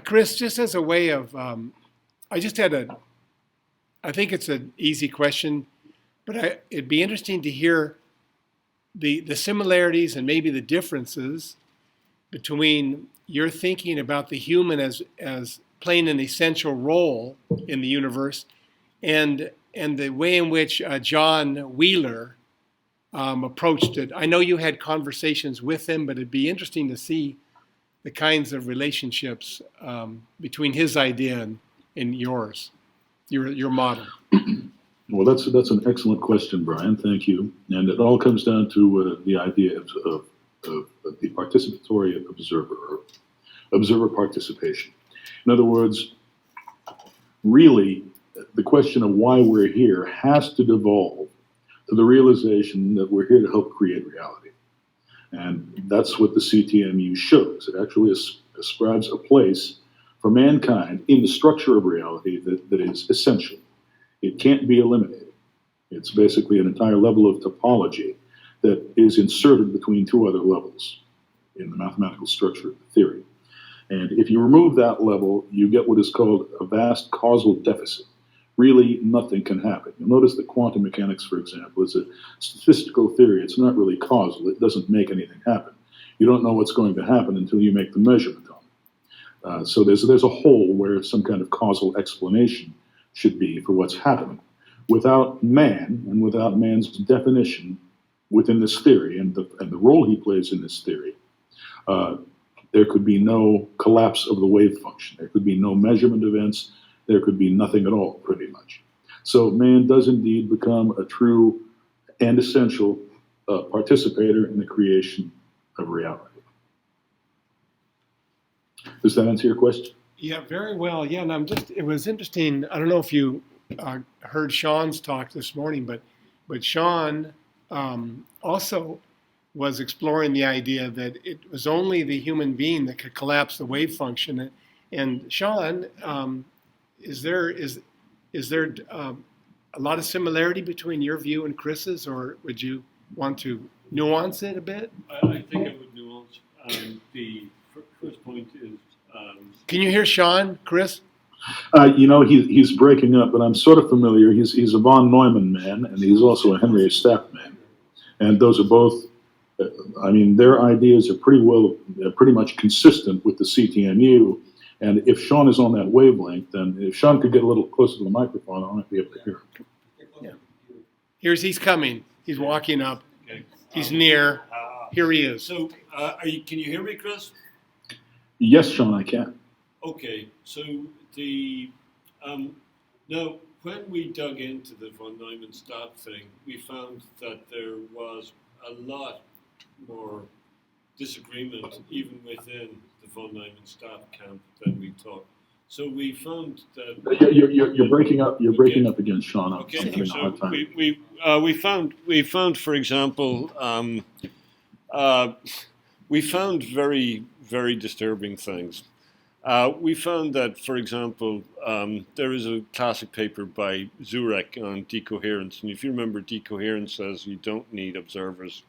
Chris, just as a way of, I just had a, I think it's an easy question, but it'd be interesting to hear the similarities and maybe the differences between your thinking about the human as playing an essential role in the universe and the way in which John Wheeler approached it. I know you had conversations with him, but it'd be interesting to see the kinds of relationships between his idea and yours, your model. Well, that's an excellent question, Brian. Thank you. And it all comes down to the idea of the participatory observer, or observer participation. In other words, really, the question of why we're here has to devolve to the realization that we're here to help create reality. And that's what the CTMU shows. It actually ascribes a place for mankind in the structure of reality that is essential. It can't be eliminated. It's basically an entire level of topology that is inserted between two other levels in the mathematical structure of the theory. And if you remove that level, you get what is called a vast causal deficit. Really, nothing can happen. You'll notice that quantum mechanics, for example, is a statistical theory. It's not really causal. It doesn't make anything happen. You don't know what's going to happen until you make the measurement on it. So there's a hole where some kind of causal explanation should be for what's happening. Without man, and without man's definition within this theory and the role he plays in this theory, there could be no collapse of the wave function. There could be no measurement events. There could be nothing at all, pretty much. So man does indeed become a true and essential participator in the creation of reality. Does that answer your question? Yeah, very well. Yeah, and it was interesting. I don't know if you heard Sean's talk this morning, but Sean also was exploring the idea that it was only the human being that could collapse the wave function. And Sean, is there a lot of similarity between your view and Chris's, or would you want to nuance it a bit? I think I would nuance. The first point is. Can you hear Sean, Chris? He's breaking up, but I'm sort of familiar. He's a von Neumann man, and he's also a Henry Stapp man. And those are both, their ideas are pretty much consistent with the CTMU. And if Sean is on that wavelength, then if Sean could get a little closer to the microphone, I might be able to hear him. Yeah. He's coming. He's walking up. Okay. He's near. Here he is. So, can you hear me, Chris? Yes, Sean, I can. Okay. So now when we dug into the von Neumann-Stapp thing, we found that there was a lot more disagreement even within the von Neumann-Stapp camp than we thought. So we found that you're breaking up. You're breaking up again, Sean. Okay, so we found, for example, we found very, very disturbing things. We found that, for example, there is a classic paper by Zurek on decoherence, and if you remember, decoherence says you don't need observers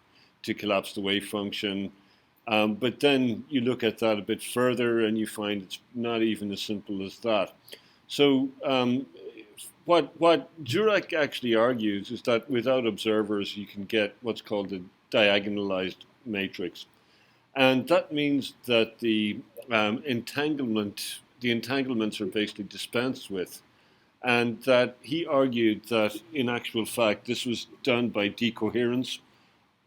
to collapse the wave function. But then you look at that a bit further and you find it's not even as simple as that. So what Jurek actually argues is that without observers you can get what's called a diagonalized matrix. And that means that the entanglements are basically dispensed with. And that he argued that in actual fact this was done by decoherence,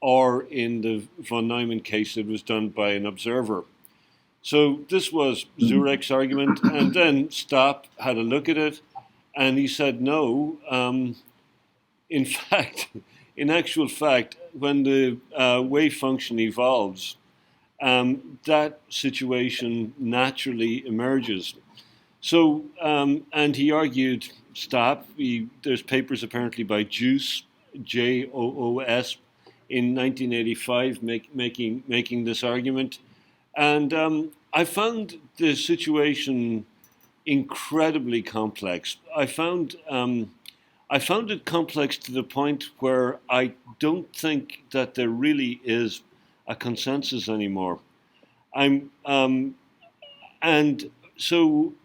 or in the von Neumann case, it was done by an observer. So this was Zurek's argument, and then Stapp had a look at it, and he said no. In fact, in actual fact, when the wave function evolves, that situation naturally emerges. So, and he argued, Stapp, there's papers apparently by Joos, Joos, in 1985 making this argument. And I found the situation incredibly complex. I found it complex to the point where I don't think that there really is a consensus anymore. And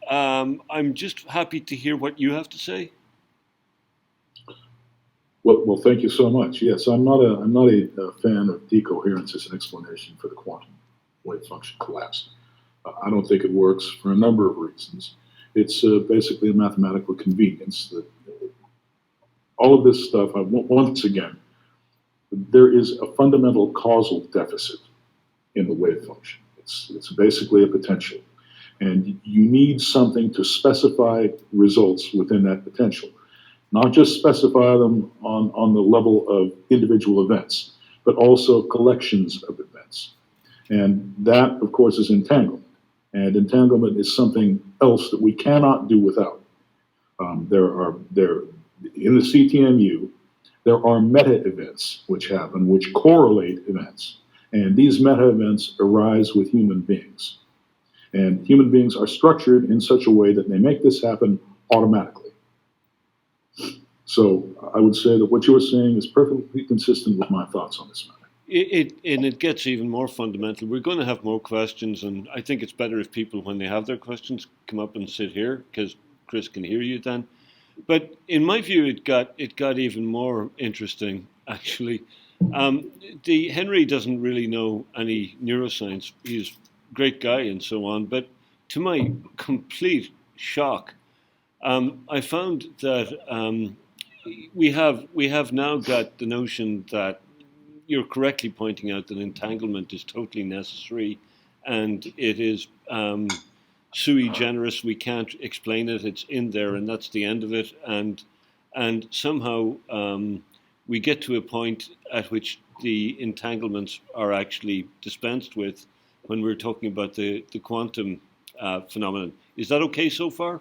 I'm just happy to hear what you have to say. Well, thank you so much. Yes, I'm not a fan of decoherence as an explanation for the quantum wave function collapse. I don't think it works for a number of reasons. It's basically a mathematical convenience that all of this stuff, once again, there is a fundamental causal deficit in the wave function. It's basically a potential. And you need something to specify results within that potential. Not just specify them on the level of individual events, but also collections of events. And that, of course, is entanglement. And entanglement is something else that we cannot do without. In the CTMU, there are meta events which happen, which correlate events. And these meta events arise with human beings. And human beings are structured in such a way that they make this happen automatically. So I would say that what you were saying is perfectly consistent with my thoughts on this matter. It gets even more fundamental. We're going to have more questions, and I think it's better if people, when they have their questions, come up and sit here because Chris can hear you then. But in my view, it got even more interesting actually. The Henry doesn't really know any neuroscience. He's a great guy and so on, but to my complete shock, I found that we have now got the notion that you're correctly pointing out that entanglement is totally necessary, and it is sui generis. We can't explain it; it's in there, and that's the end of it. And somehow we get to a point at which the entanglements are actually dispensed with when we're talking about the quantum phenomenon. Is that okay so far?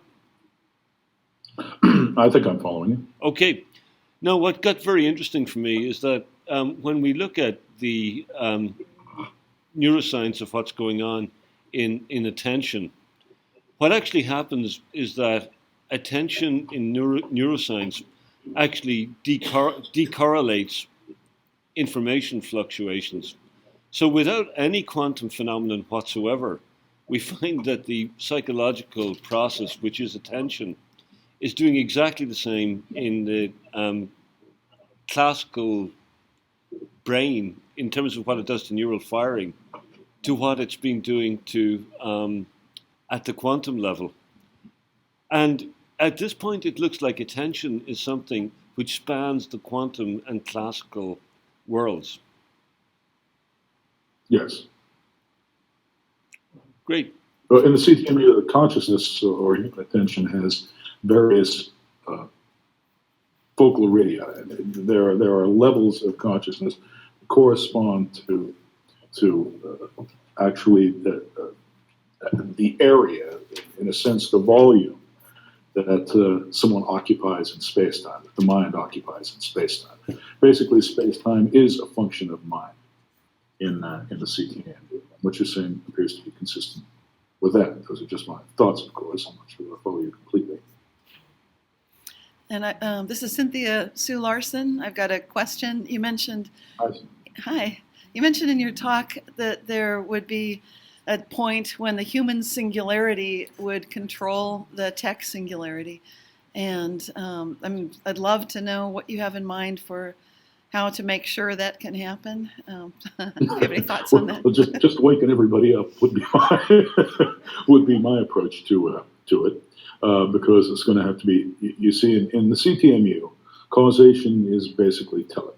I think I'm following you. Okay. Now, what got very interesting for me is that when we look at the neuroscience of what's going on in attention, what actually happens is that attention in neuroscience actually decorrelates information fluctuations. So without any quantum phenomenon whatsoever, we find that the psychological process, which is attention, is doing exactly the same in the classical brain in terms of what it does to neural firing to what it's been doing to at the quantum level. And at this point, it looks like attention is something which spans the quantum and classical worlds. Yes. Great. Well, in the CTMU, the consciousness or human attention has various focal radii. There are levels of consciousness that correspond to actually the area, in a sense, the volume that someone occupies in space-time, that the mind occupies in space-time. Basically, space-time is a function of mind in the CTMU. What you're saying appears to be consistent with that. Those are just my thoughts, of course. I'm not sure I follow you completely. And this is Cynthia Sue Larson. I've got a question. You mentioned, hi. You mentioned in your talk that there would be a point when the human singularity would control the tech singularity. And I'd love to know what you have in mind for how to make sure that can happen. Do you have any thoughts on that? Well, just waking everybody up would be my approach to it. Because it's going to have to be, you see, in the CTMU, causation is basically telic.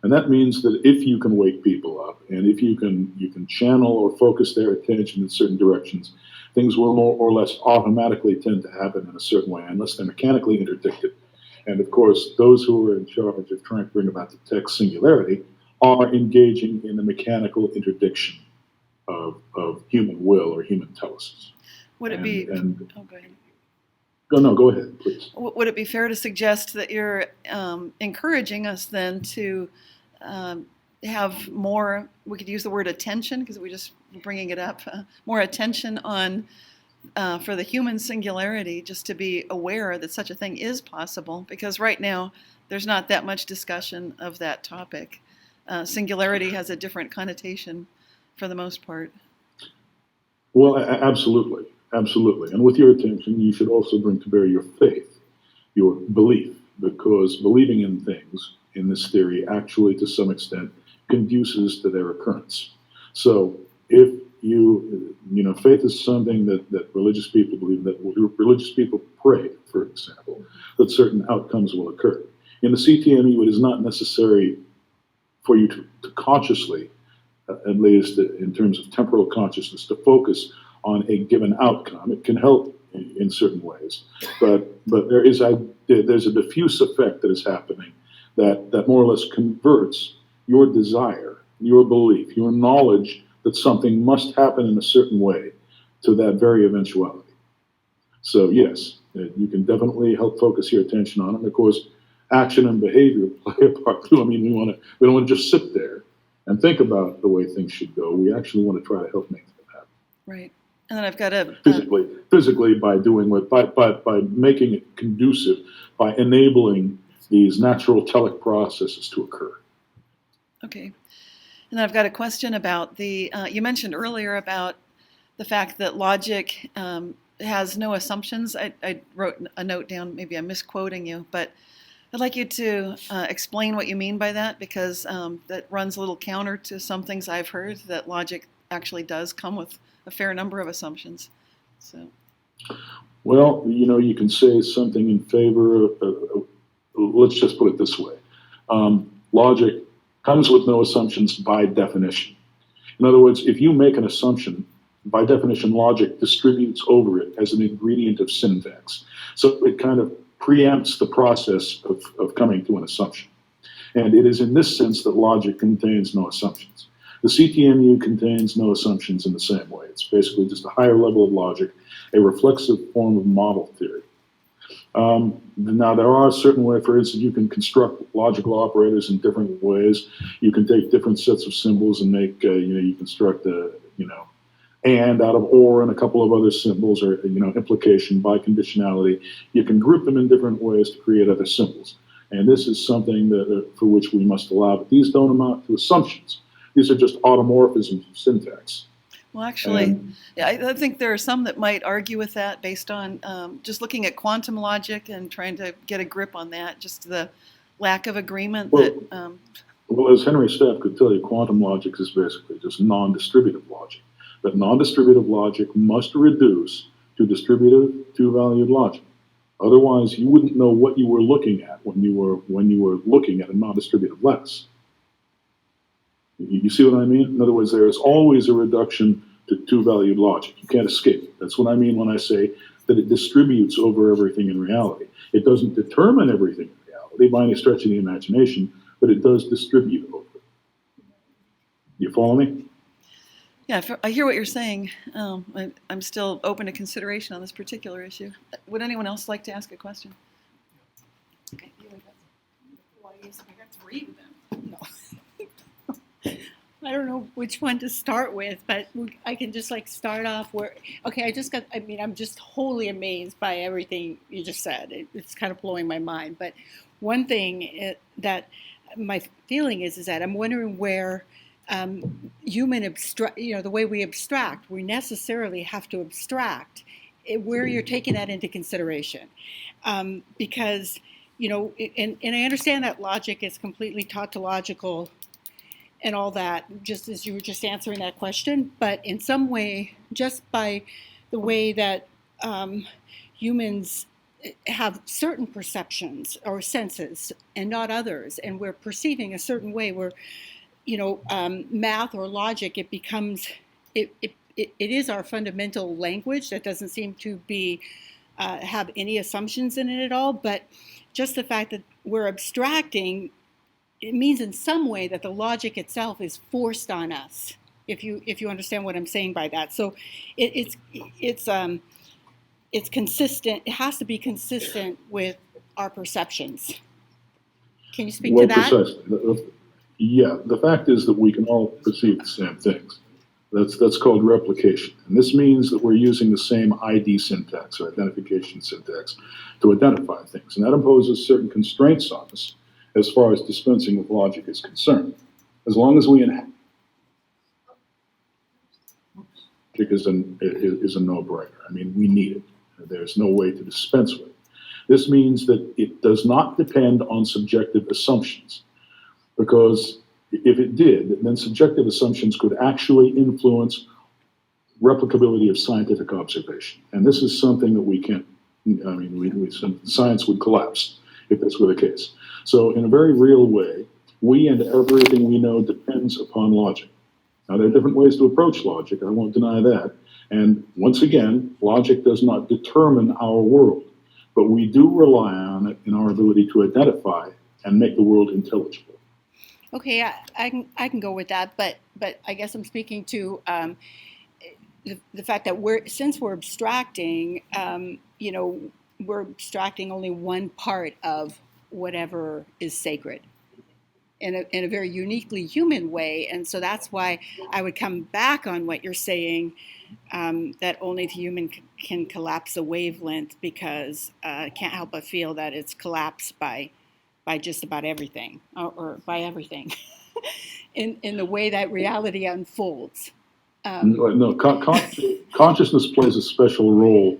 And that means that if you can wake people up and if you can channel or focus their attention in certain directions, things will more or less automatically tend to happen in a certain way unless they're mechanically interdicted. And of course, those who are in charge of trying to bring about the tech singularity are engaging in the mechanical interdiction of human will or human telesis. Would it be? Oh, go ahead. No, go ahead, please. Would it be fair to suggest that you're encouraging us then to have more, we could use the word attention because we're just bringing it up, more attention on for the human singularity, just to be aware that such a thing is possible, because right now there's not that much discussion of that topic. Singularity has a different connotation for the most part. Well, absolutely. Absolutely. And with your attention, you should also bring to bear your faith, your belief, because believing in things in this theory actually, to some extent, conduces to their occurrence. So if faith is something that religious people believe, that religious people pray, for example, that certain outcomes will occur. In the CTMU, it is not necessary for you to consciously, at least in terms of temporal consciousness, to focus on a given outcome. It can help in certain ways, but there's a diffuse effect that is happening that more or less converts your desire, your belief, your knowledge that something must happen in a certain way to that very eventuality. So yes, you can definitely help focus your attention on it. And of course, action and behavior play a part too. I mean, we don't want to just sit there and think about the way things should go. We actually want to try to help make them happen. Right. And then I've got a physically by doing by making it conducive, by enabling these natural telic processes to occur. Okay. And then I've got a question about you mentioned earlier about the fact that logic has no assumptions. I wrote a note down, maybe I'm misquoting you, but I'd like you to explain what you mean by that, because that runs a little counter to some things I've heard, that logic actually does come with a fair number of assumptions. So, well, you can say something in favor of let's just put it this way. Logic comes with no assumptions by definition. In other words, if you make an assumption, by definition, logic distributes over it as an ingredient of syntax. So it kind of preempts the process of coming to an assumption. And it is in this sense that logic contains no assumptions. The CTMU contains no assumptions in the same way. It's basically just a higher level of logic, a reflexive form of model theory. Now, there are certain ways, for instance, you can construct logical operators in different ways. You can take different sets of symbols and make, you construct and out of or and a couple of other symbols, or, implication by conditionality. You can group them in different ways to create other symbols. And this is something for which we must allow, but these don't amount to assumptions. These are just automorphisms of syntax. Well, actually, I think there are some that might argue with that based on just looking at quantum logic and trying to get a grip on that, just the lack of agreement. Well, as Henry Staff could tell you, quantum logic is basically just non-distributive logic. But non-distributive logic must reduce to distributive two-valued logic. Otherwise, you wouldn't know what you were looking at when you were looking at a non-distributive lens. You see what I mean? In other words, there is always a reduction to two-valued logic. You can't escape it. That's what I mean when I say that it distributes over everything in reality. It doesn't determine everything in reality by any stretch of the imagination, but it does distribute over it. You follow me? Yeah, I hear what you're saying. I'm still open to consideration on this particular issue. Would anyone else like to ask a question? Okay. Well, I got three of them. No. I don't know which one to start with, but I can just start off where, okay, I'm just wholly amazed by everything you just said. It's kind of blowing my mind. But one thing that my feeling is that I'm wondering where the way we abstract, we necessarily have to abstract where you're taking that into consideration. Because, and I understand that logic is completely tautological and all that, just as you were just answering that question. But in some way, just by the way that humans have certain perceptions or senses and not others, and we're perceiving a certain way, where, math or logic, it becomes, it is our fundamental language that doesn't seem to be, have any assumptions in it at all. But just the fact that we're abstracting, it means in some way that the logic itself is forced on us, if you understand what I'm saying by that. So it's consistent. It has to be consistent with our perceptions. Can you speak to that? Precisely. Yeah, the fact is that we can all perceive the same things. That's called replication. And this means that we're using the same ID syntax, or identification syntax, to identify things. And that imposes certain constraints on us as far as dispensing with logic is concerned. As long as we is a no-brainer. I mean, we need it. There's no way to dispense with it. This means that it does not depend on subjective assumptions, because if it did, then subjective assumptions could actually influence replicability of scientific observation. And this is something that we can't, I mean, science would collapse if this were the case. So in a very real way, we and everything we know depends upon logic. Now, there are different ways to approach logic, I won't deny that. And once again, logic does not determine our world, but we do rely on it in our ability to identify and make the world intelligible. Okay, I can go with that, but I guess I'm speaking to the fact that since we're abstracting, we're abstracting only one part of whatever is sacred in a very uniquely human way. And so that's why I would come back on what you're saying, that only the human can collapse a wavelength, because I can't help but feel that it's collapsed by just about everything, or by everything in the way that reality unfolds. No, consciousness plays a special role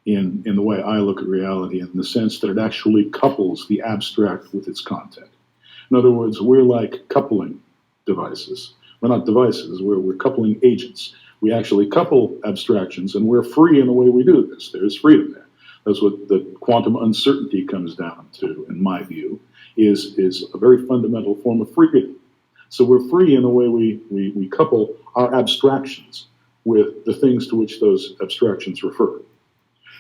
in the way I look at reality, in the sense that it actually couples the abstract with its content. In other words, we're like coupling devices. We're not devices, we're coupling agents. We actually couple abstractions, and we're free in the way we do this. There's freedom there. That's what the quantum uncertainty comes down to, in my view, is a very fundamental form of freedom. So we're free in the way we couple our abstractions with the things to which those abstractions refer.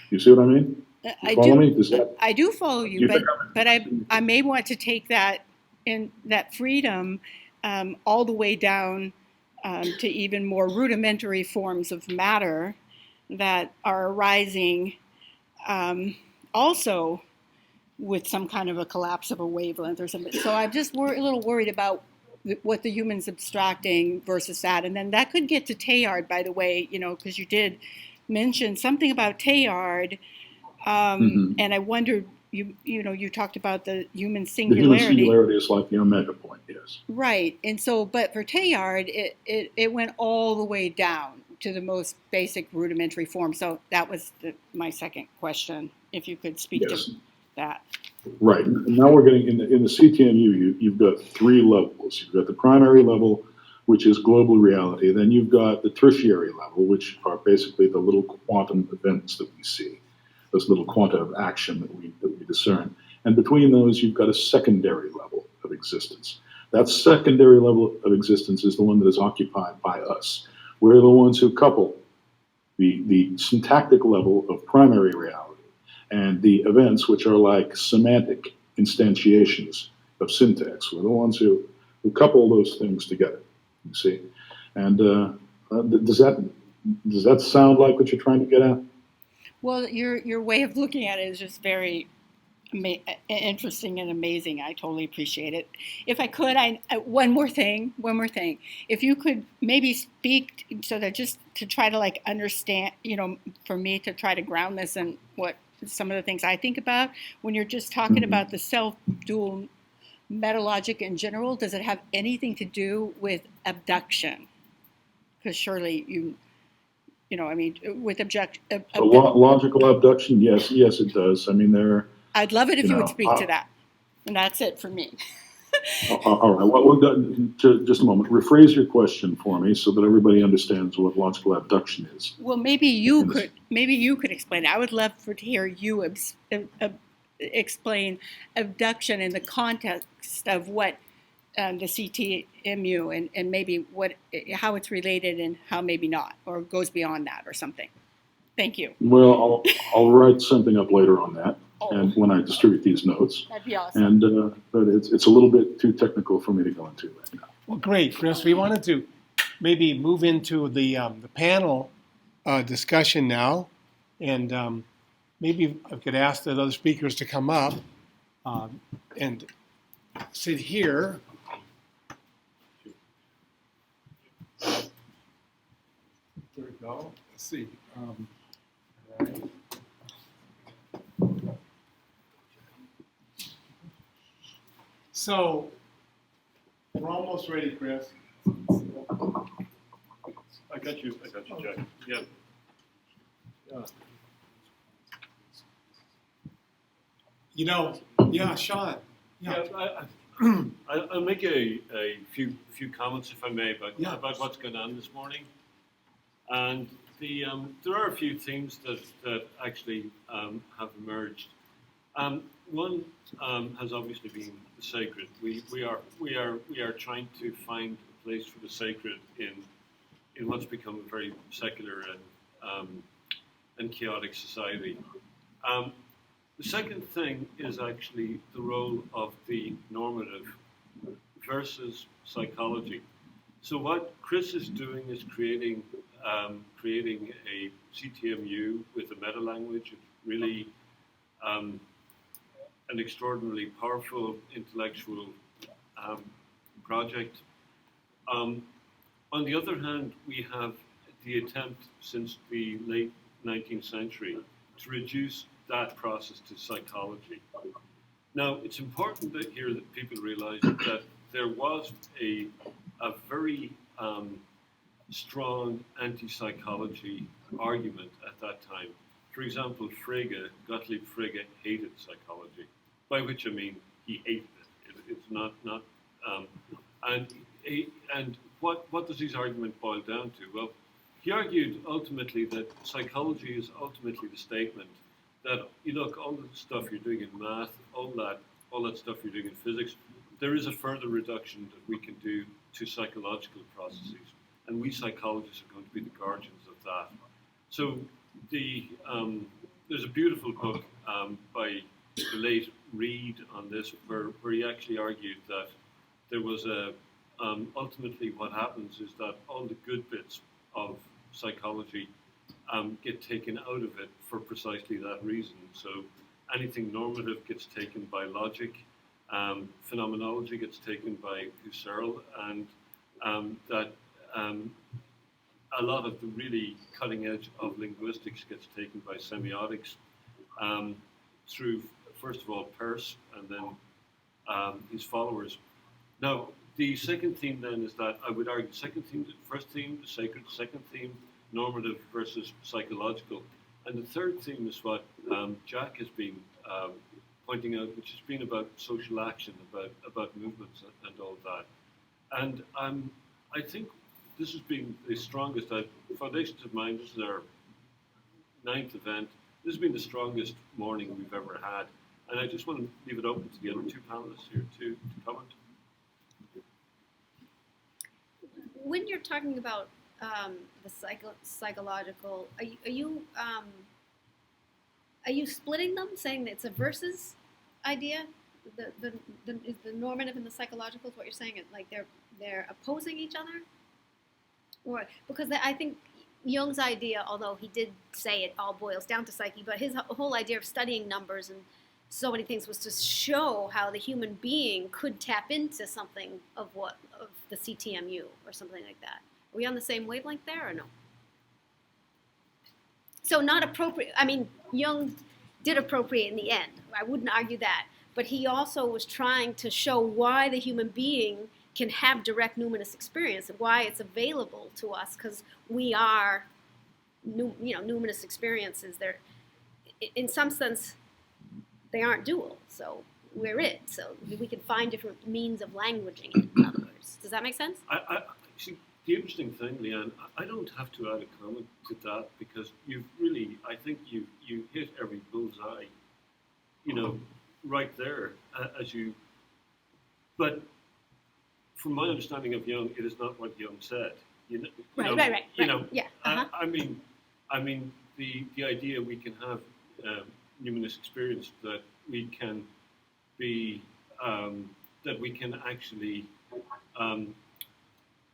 You see what I mean? I follow do. Me? Does that, I do follow you, but I may want to take that freedom all the way down to even more rudimentary forms of matter that are arising also with some kind of a collapse of a wavelength or something. So I'm just a little worried about what the human's abstracting versus that. And then that could get to Teilhard, by the way, because you did mention something about Teilhard. And I wondered, you talked about the human singularity. The human singularity is like the omega point, yes. Right. And so, but for Teilhard, it went all the way down to the most basic rudimentary form. So that was my second question, if you could speak to that. Right. Now we're getting in the CTMU, you've got three levels. You've got the primary level, which is global reality. Then you've got the tertiary level, which are basically the little quantum events that we see, those little quanta of action that we discern. And between those, you've got a secondary level of existence. That secondary level of existence is the one that is occupied by us. We're the ones who couple the syntactic level of primary reality and the events, which are like semantic instantiations of syntax. We're the ones who couple those things together, you see. And does that sound like what you're trying to get at? Well, your way of looking at it is just very interesting and amazing. I totally appreciate it. If I could, one more thing. If you could maybe speak so that just to try to understand, for me to try to ground this in what some of the things I think about when you're just talking about the self-dual metalogic in general. Does it have anything to do with abduction? Because surely with logical abduction, yes, it does. I mean, I'd love it if you would speak to that. And that's it for me. All right. Well, just a moment. Rephrase your question for me so that everybody understands what logical abduction is. Well, maybe you could explain it. I would love to hear you explain abduction in the context of what the CTMU and maybe how it's related and how maybe not, or goes beyond that or something. Thank you. Well, I'll write something up later on that, and when I distribute these notes. That'd be awesome. But it's a little bit too technical for me to go into right now. Well, great, Chris. We wanted to maybe move into the panel discussion now, and maybe I could ask the other speakers to come up and sit here. There we go. Let's see. All right. So we're almost ready, Chris. I got you, Jack. Yeah. You know, yeah, Sean. Yeah. I'll make a few comments, if I may, about Yeah. about what's going on this morning. And there are a few themes that actually have emerged. One has obviously been the sacred. We are trying to find a place for the sacred in what's become a very secular and chaotic society. The second thing is actually the role of the normative versus psychology. So what Chris is doing is creating a CTMU with a meta language. It's really an extraordinarily powerful intellectual project. On the other hand, we have the attempt since the late 19th century to reduce that process to psychology. Now, it's important here that people realize that there was a very strong anti-psychology argument at that time. For example, Gottlieb Frege hated psychology, by which I mean he hated it. It's not and what does his argument boil down to? Well, he argued ultimately that psychology is ultimately the statement that look, all the stuff you're doing in math, all that stuff you're doing in physics, there is a further reduction that we can do to psychological processes, and we psychologists are going to be the guardians of that. So there's a beautiful book by the late Reed on this, where he actually argued that there was ultimately what happens is that all the good bits of psychology get taken out of it for precisely that reason. So anything normative gets taken by logic, phenomenology gets taken by Husserl, and that a lot of the really cutting edge of linguistics gets taken by semiotics through, first of all, Peirce and then his followers. Now, the second theme then is that I would argue second theme, the first theme, the sacred, second theme, normative versus psychological. And the third theme is what Jack has been pointing out, which has been about social action, about movements and all that. And I think this has been the strongest. Foundations of Mind, this is our 9th event. This has been the strongest morning we've ever had. And I just want to leave it open to the other two panelists here to comment. When you're talking about the psychological, are you splitting them, saying that it's a versus idea? The normative and the psychological is what you're saying. Like they're opposing each other, or because I think Jung's idea, although he did say it all boils down to psyche, but his whole idea of studying numbers and so many things was to show how the human being could tap into something of the CTMU or something like that. Are we on the same wavelength there or no? So not appropriate. I mean, Jung did appropriate in the end. I wouldn't argue that. But he also was trying to show why the human being can have direct numinous experience, why it's available to us, because we are, numinous experiences. They're, in some sense, they aren't dual. So we're it. So we can find different means of languaging it, in other words. Does that make sense? I see, the interesting thing, Leanne, I don't have to add a comment to that, because you've really, I think you hit every bullseye, right there but from my understanding of Jung, it is not what Jung said. Right. Yeah. Uh-huh. I mean, the idea we can have numinous experience, that we can be, that we can actually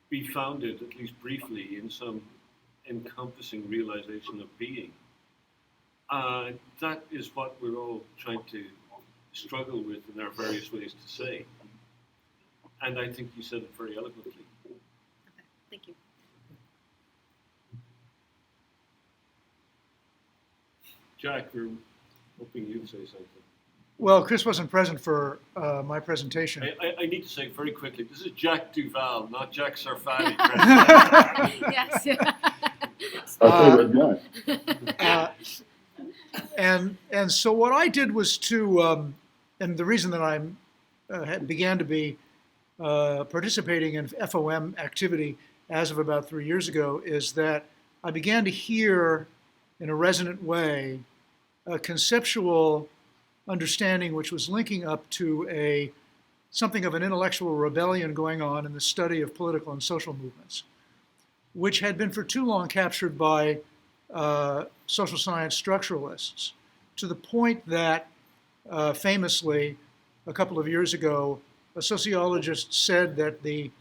be founded, at least briefly, in some encompassing realization of being. That is what we're all trying to struggle with in our various ways to say. And I think you said it very eloquently. Okay, thank you. Jack, we're hoping you'd say something. Well, Chris wasn't present for my presentation. I need to say very quickly, this is Jack Duval, not Jack Sarfati. Yes. Our favorite guy. And so what I did was to, and the reason that I began to be participating in FOM activity as of about 3 years ago is that I began to hear in a resonant way a conceptual understanding which was linking up to something of an intellectual rebellion going on in the study of political and social movements, which had been for too long captured by social science structuralists, to the point that famously, a couple of years ago, a sociologist said that the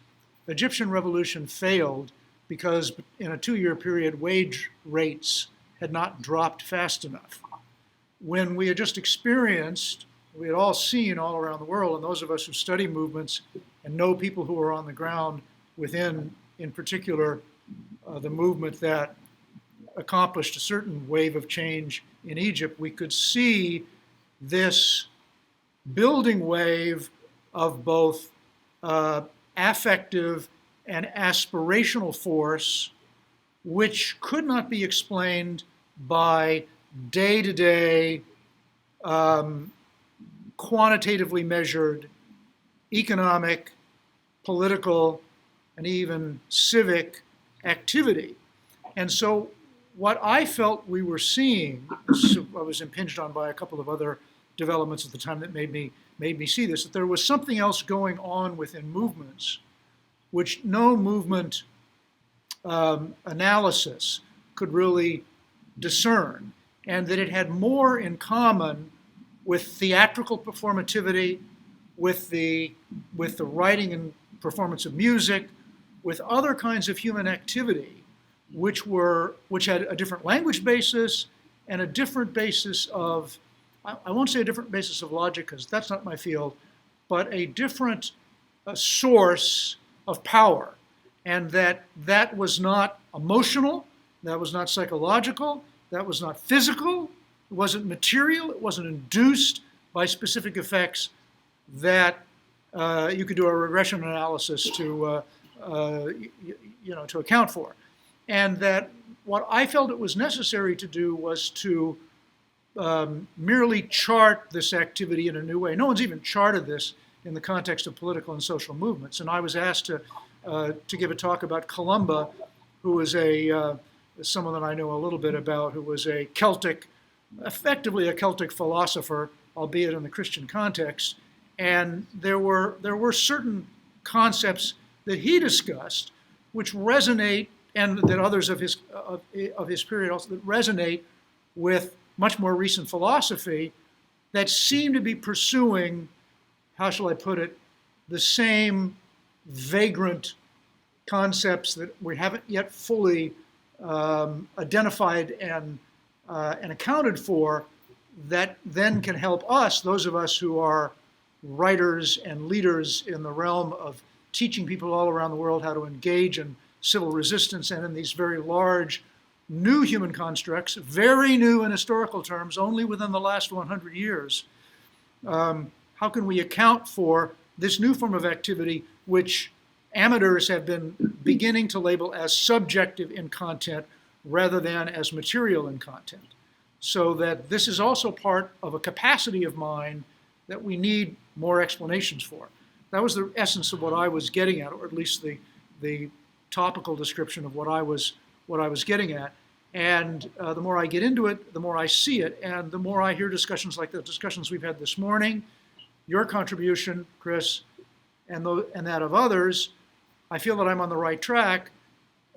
Egyptian revolution failed because in a 2-year period, wage rates had not dropped fast enough. When we had just experienced, we had all seen all around the world, and those of us who study movements and know people who are on the ground within, in particular, the movement that accomplished a certain wave of change in Egypt, we could see this building wave of both affective and aspirational force, which could not be explained by day-to-day, quantitatively measured economic, political, and even civic activity. And so what I felt we were seeing, I was impinged on by a couple of other developments at the time that made me see this, that there was something else going on within movements which no movement analysis could really discern, and that it had more in common with theatrical performativity, with the writing and performance of music, with other kinds of human activity, which had a different language basis and a different basis of, I won't say a different basis of logic because that's not my field, but a different source of power, and that was not emotional, that was not psychological, that was not physical, it wasn't material, it wasn't induced by specific effects that you could do a regression analysis to account for. And that what I felt it was necessary to do was to merely chart this activity in a new way. No one's even charted this in the context of political and social movements. And I was asked to give a talk about Columba, who was someone that I know a little bit about, who was effectively a Celtic philosopher, albeit in the Christian context. And there were certain concepts that he discussed which resonate, and that others of his period also, that resonate with much more recent philosophy that seem to be pursuing, how shall I put it, the same vagrant concepts that we haven't yet fully identified and accounted for, that then can help us, those of us who are writers and leaders in the realm of teaching people all around the world how to engage in civil resistance and in these very large new human constructs, very new in historical terms, only within the last 100 years. How can we account for this new form of activity, which amateurs have been beginning to label as subjective in content rather than as material in content? So that this is also part of a capacity of mind that we need more explanations for. That was the essence of what I was getting at, or at least the topical description of what I was getting at. And the more I get into it, the more I see it, and the more I hear discussions like the discussions we've had this morning, your contribution, Chris, and that of others, I feel that I'm on the right track,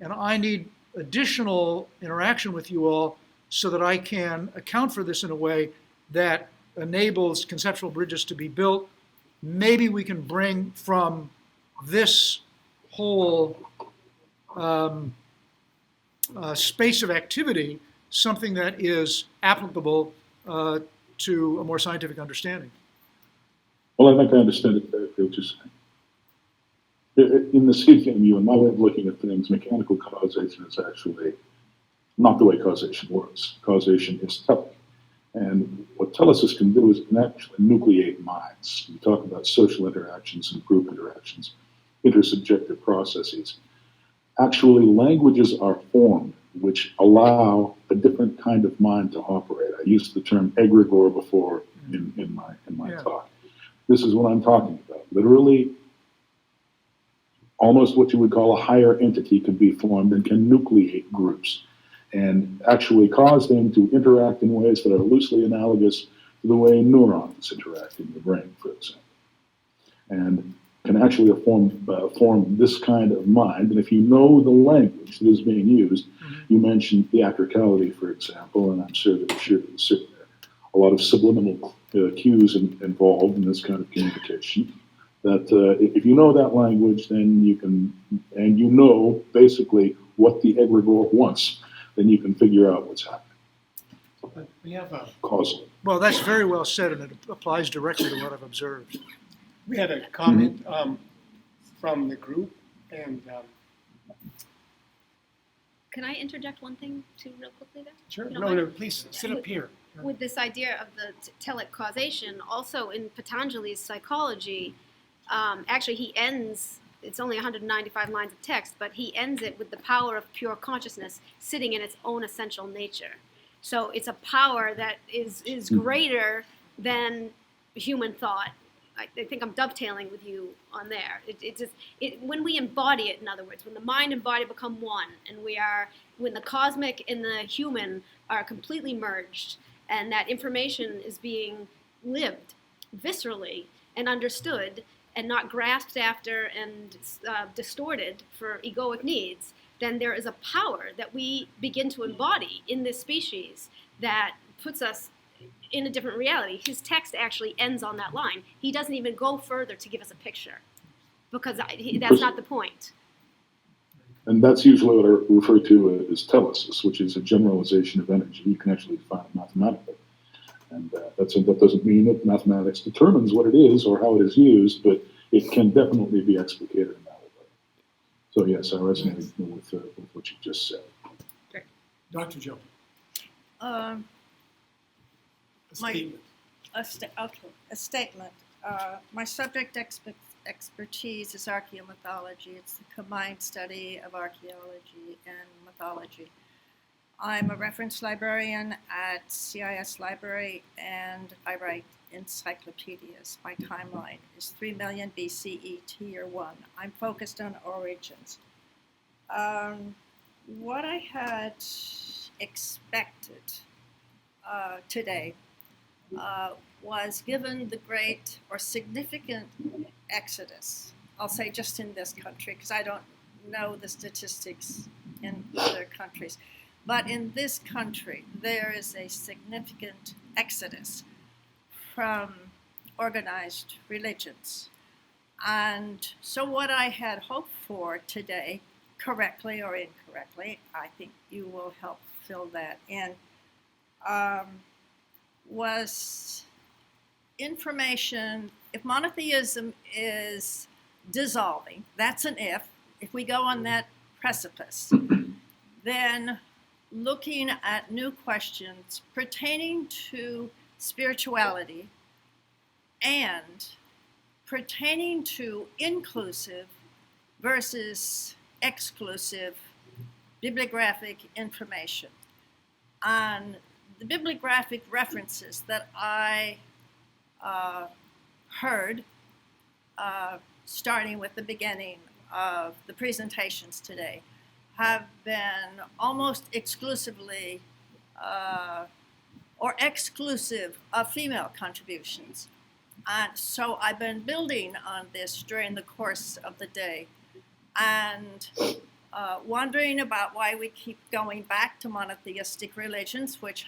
and I need additional interaction with you all so that I can account for this in a way that enables conceptual bridges to be built. Maybe we can bring from this whole space of activity something that is applicable to a more scientific understanding. Well, I think I understand exactly what you're saying. In the Skidfield view, in my way of looking at things, mechanical causation is actually not the way causation works. Causation is telling. And what telesis can do is it can actually nucleate minds. We talk about social interactions and group interactions, intersubjective processes. Actually, languages are formed which allow a different kind of mind to operate. I used the term egregore before in my Yeah. talk. This is what I'm talking about. Literally, almost what you would call a higher entity can be formed and can nucleate groups and actually cause them to interact in ways that are loosely analogous to the way neurons interact in the brain, for example. And can actually form this kind of mind. And if you know the language that is being used, you mentioned theatricality, for example, and I'm sure that there's a lot of subliminal cues involved in this kind of communication. That if you know that language, then you can, and you know basically what the egregore wants, then you can figure out what's happening. But we have a Causally. Well, that's very well said, and it applies directly to what I've observed. we had a comment from the group, and Can I interject one thing too, real quickly there? sure, You don't no, mind? no, please sit up here. With this idea of the telic causation, also in Patanjali's psychology, actually he ends, it's only 195 lines of text, but he ends it with the power of pure consciousness sitting in its own essential nature. So it's a power that is greater than human thought. I think I'm dovetailing with you on there. When we embody it, in other words, when the mind and body become one, and when the cosmic and the human are completely merged, and that information is being lived viscerally and understood and not grasped after and distorted for egoic needs, then there is a power that we begin to embody in this species that puts us in a different reality. His text actually ends on that line. He doesn't even go further to give us a picture because that's not the point. And that's usually what I refer to as telesis, which is a generalization of energy. You can actually define it mathematically. And that doesn't mean that mathematics determines what it is or how it is used, but it can definitely be explicated in that way. So yes, I resonate with what you just said. Dr. Joe, Um, a My- statement. a statement. My subject expertise is archaeomythology. It's the combined study of archaeology and mythology. I'm a reference librarian at CIS Library, and I write encyclopedias. My timeline is 3 million BCE Tier 1. I'm focused on origins. What I had expected today was, given the great or significant exodus, I'll say just in this country, because I don't know the statistics in other countries, but in this country, there is a significant exodus from organized religions. And so what I had hoped for today, correctly or incorrectly, I think you will help fill that in, was information. If monotheism is dissolving, that's an if we go on that precipice, then looking at new questions pertaining to spirituality and pertaining to inclusive versus exclusive bibliographic information. And the bibliographic references that I heard, starting with the beginning of the presentations today, have been almost exclusively or exclusive of female contributions. And so I've been building on this during the course of the day and wondering about why we keep going back to monotheistic religions, which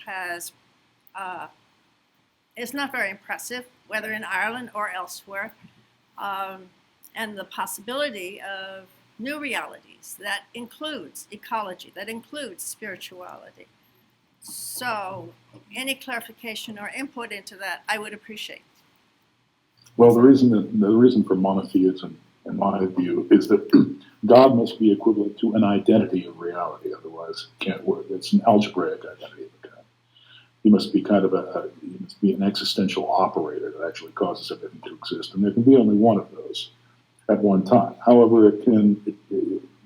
is not very impressive, whether in Ireland or elsewhere, and the possibility of new realities that includes ecology, that includes spirituality. So any clarification or input into that, I would appreciate. Well, the reason for monotheism, in my view, is that God must be equivalent to an identity of reality, otherwise it can't work. It's an algebraic identity of God. He must be kind of he must be an existential operator that actually causes everything to exist. And there can be only one of those at one time. However,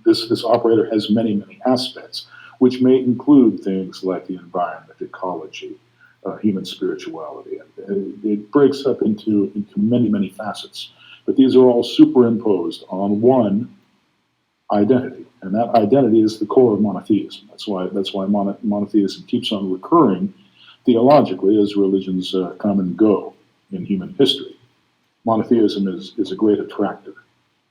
this operator has many, many aspects, which may include things like the environment, ecology, human spirituality. It breaks up into many, many facets. But these are all superimposed on one identity, and that identity is the core of monotheism. That's why monotheism keeps on recurring theologically as religions come and go in human history. Monotheism is a great attractor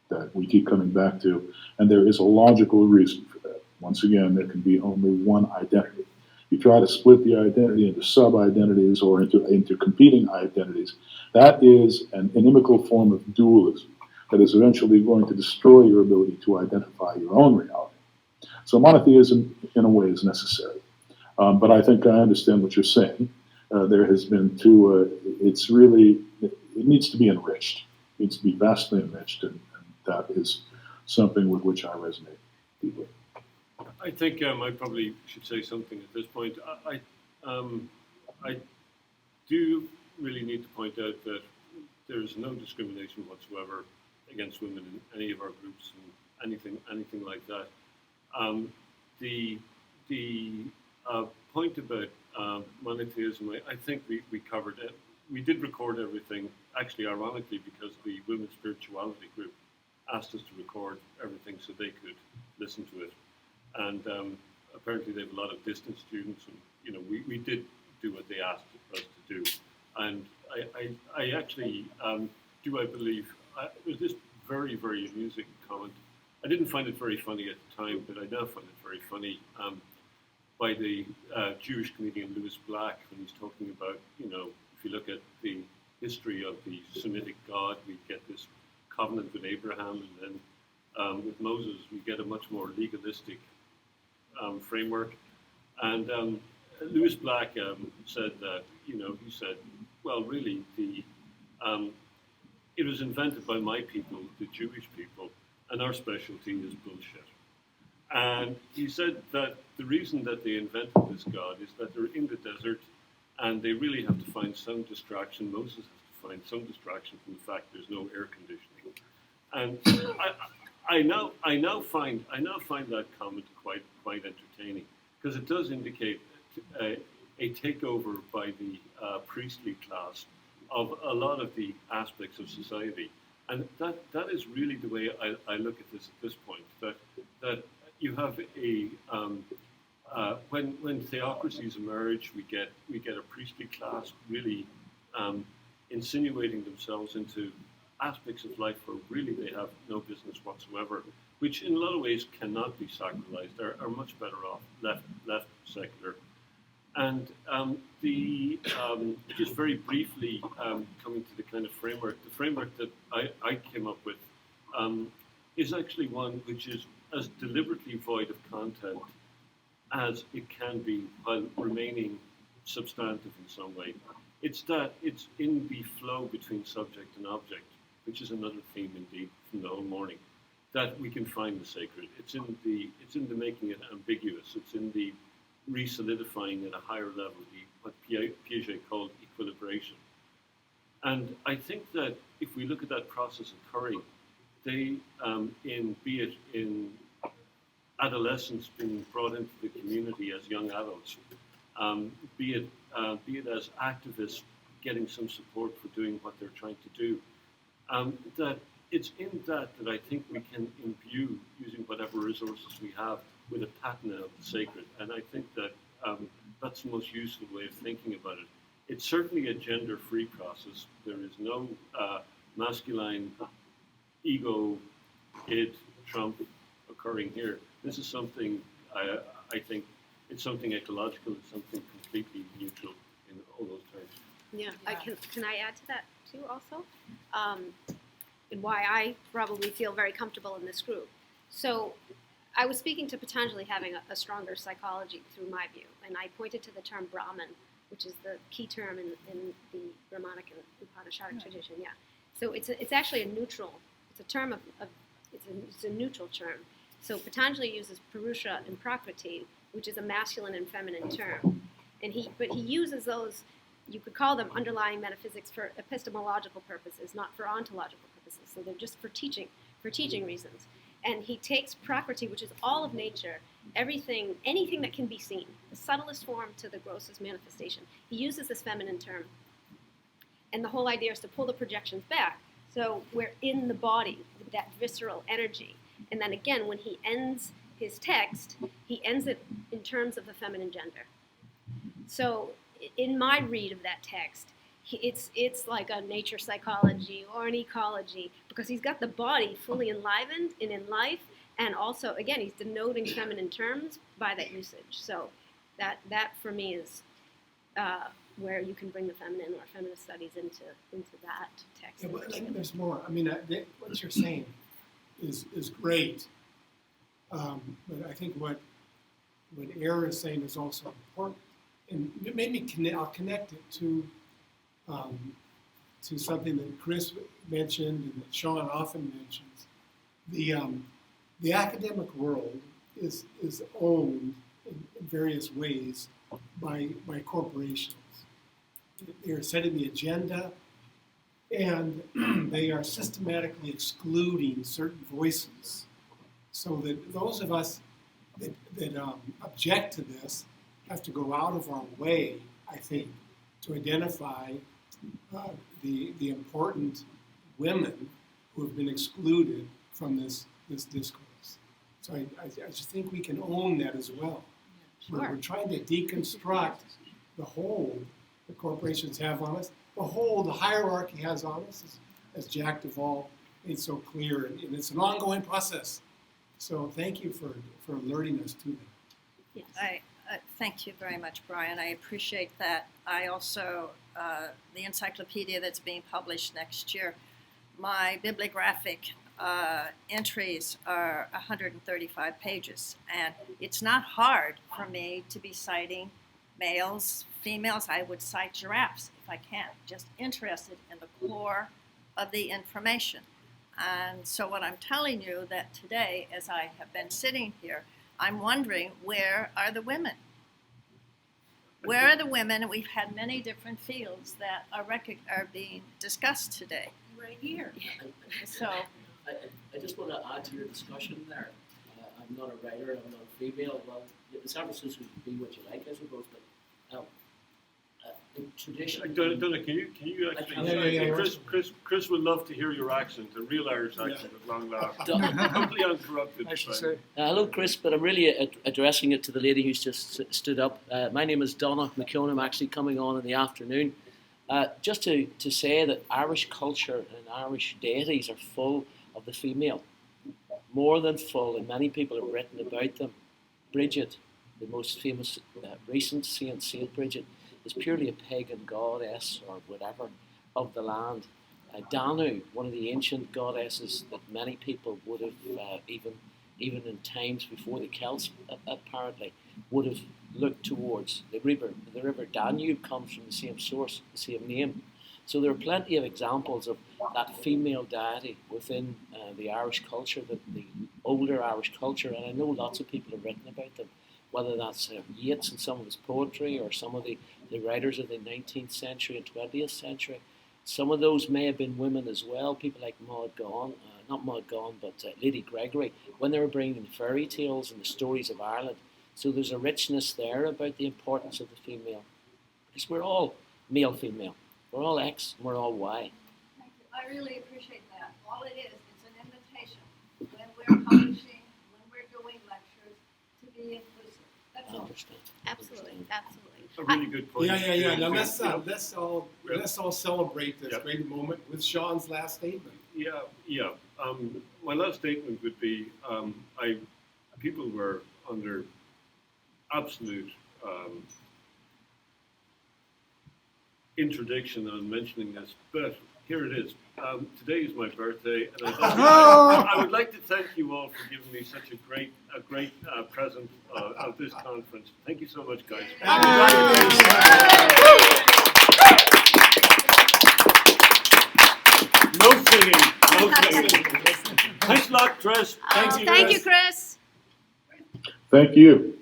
that we keep coming back to, and there is a logical reason for that. Once again, there can be only one identity. You try to split the identity into sub-identities or into competing identities, that is an inimical form of dualism that is eventually going to destroy your ability to identify your own reality. So monotheism, in a way, is necessary. But I think I understand what you're saying. There has been it needs to be enriched. It needs to be vastly enriched, and that is something with which I resonate deeply. I think I probably should say something at this point. I do really need to point out that there is no discrimination whatsoever against women in any of our groups and anything like that. The point about monotheism, I think we covered it. We did record everything, actually ironically, because the women's spirituality group asked us to record everything so they could listen to it. And apparently they have a lot of distant students, and we did do what they asked us to do. And I actually I believe there's this very, very amusing comment. I didn't find it very funny at the time, but I now find it very funny, by the Jewish comedian Louis Black, when he's talking about, if you look at the history of the Semitic God, we get this covenant with Abraham, and then with Moses, we get a much more legalistic framework. And Louis Black said that, he said, well, really, it was invented by my people, the Jewish people, and our specialty is bullshit. And he said that the reason that they invented this God is that they're in the desert and they really have to find some distraction. Moses has to find some distraction from the fact there's no air conditioning. And I now find that comment quite entertaining, because it does indicate a takeover by the priestly class of a lot of the aspects of society. And that is really the way I look at this point, that you have when theocracies emerge, we get a priestly class really insinuating themselves into aspects of life where really they have no business whatsoever, which in a lot of ways cannot be sacralized, are much better off left secular. And just very briefly coming to the kind of framework, the framework that I came up with is actually one which is as deliberately void of content as it can be while remaining substantive in some way. It's that it's in the flow between subject and object, which is another theme indeed from the whole morning, that we can find the sacred. It's in the making it ambiguous. It's in the re-solidifying at a higher level, what Piaget called equilibration. And I think that if we look at that process occurring, be it in adolescents being brought into the community as young adults, be it as activists getting some support for doing what they're trying to do, that it's in that I think we can imbue, using whatever resources we have, with a patina of the sacred. And I think that that's the most useful way of thinking about it. It's certainly a gender-free process. There is no masculine ego, id, Trump occurring here. This is something, I think, it's something ecological, it's something completely neutral in all those terms. Yeah, can I add to that too also? And why I probably feel very comfortable in this group. So I was speaking to potentially having a stronger psychology through my view, and I pointed to the term Brahman, which is the key term in the Brahmanic and Upanishadic tradition. Yeah, so it's actually a neutral. It's a term it's a neutral term. So Patanjali uses Purusha and Prakriti, which is a masculine and feminine term, But he uses those, you could call them underlying metaphysics for epistemological purposes, not for ontological purposes. So they're just for teaching reasons. And he takes Prakriti, which is all of nature, everything, anything that can be seen, the subtlest form to the grossest manifestation. He uses this feminine term. And the whole idea is to pull the projections back. So we're in the body, that visceral energy. And then again, when he ends his text, he ends it in terms of the feminine gender. So in my read of that text, it's like a nature psychology or an ecology, because he's got the body fully enlivened and in life, and also, again, he's denoting feminine terms by that usage. So that for me is where you can bring the feminine or feminist studies into that text. Yeah, but I think there's more. I mean, what you're saying is great, but I think what Air is saying is also important, and maybe I'll connect it to something that Chris mentioned and that Sean often mentions. The academic world is owned in various ways by corporations. They are setting the agenda, and they are systematically excluding certain voices, so that those of us that object to this have to go out of our way, I think, to identify the important women who have been excluded from this discourse. So I just think we can own that as well. Sure. We're trying to deconstruct the hold the corporations have on us, the hold the hierarchy has on us, as Jack Duvall made so clear, and it's an ongoing process. So thank you for alerting us to that. Yes. I thank you very much, Brian. I appreciate that. I also, the encyclopedia that's being published next year, my bibliographic entries are 135 pages, and it's not hard for me to be citing males, females. I would cite giraffes if I can, just interested in the core of the information. And so what I'm telling you that today, as I have been sitting here, I'm wondering, where are the women? Where are the women? We've had many different fields that are being discussed today. Right here. So I just want to add to your discussion there. I'm not a writer, I'm not a female. Well, the services would be what you like, I suppose, but in tradition. Donna, can you actually? Yeah. Chris would love to hear your accent, a real Irish accent at long last. Totally uncorrupted. I should say. Hello, Chris, but I'm really addressing it to the lady who's just stood up. My name is Donna McKeown. I'm actually coming on in the afternoon. Just to say that Irish culture and Irish deities are full of the female, more than full, and many people have written about them. Bridget, the most famous recent Saint Bridget, is purely a pagan goddess or whatever of the land. Danu, one of the ancient goddesses that many people would have, even in times before the Celts apparently, would have looked towards. The river Danube comes from the same source, the same name. So there are plenty of examples of that female deity within the Irish culture, the older Irish culture, and I know lots of people have written about them, whether that's Yeats in some of his poetry or some of the writers of the 19th century and 20th century. Some of those may have been women as well, people like Maud Gonne, not Maud Gonne, but Lady Gregory, when they were bringing fairy tales and the stories of Ireland. So there's a richness there about the importance of the female. Because we're all male-female. We're all X and we're all Y. thank you. I really appreciate that. All it is, it's an invitation when we're publishing, when we're doing lectures, to be inclusive. That's I all. understand. Absolutely. A really good point. Yeah. Now let's all celebrate this Yep. great moment with Sean's last statement. Yeah. My last statement would be: people were under absolute interdiction on mentioning this, but here it is. Today is my birthday, and I would like to thank you all for giving me such a great present of this conference. Thank you so much, guys. No singing. Thanks a lot, Chris. Thank you, Chris. Thank you.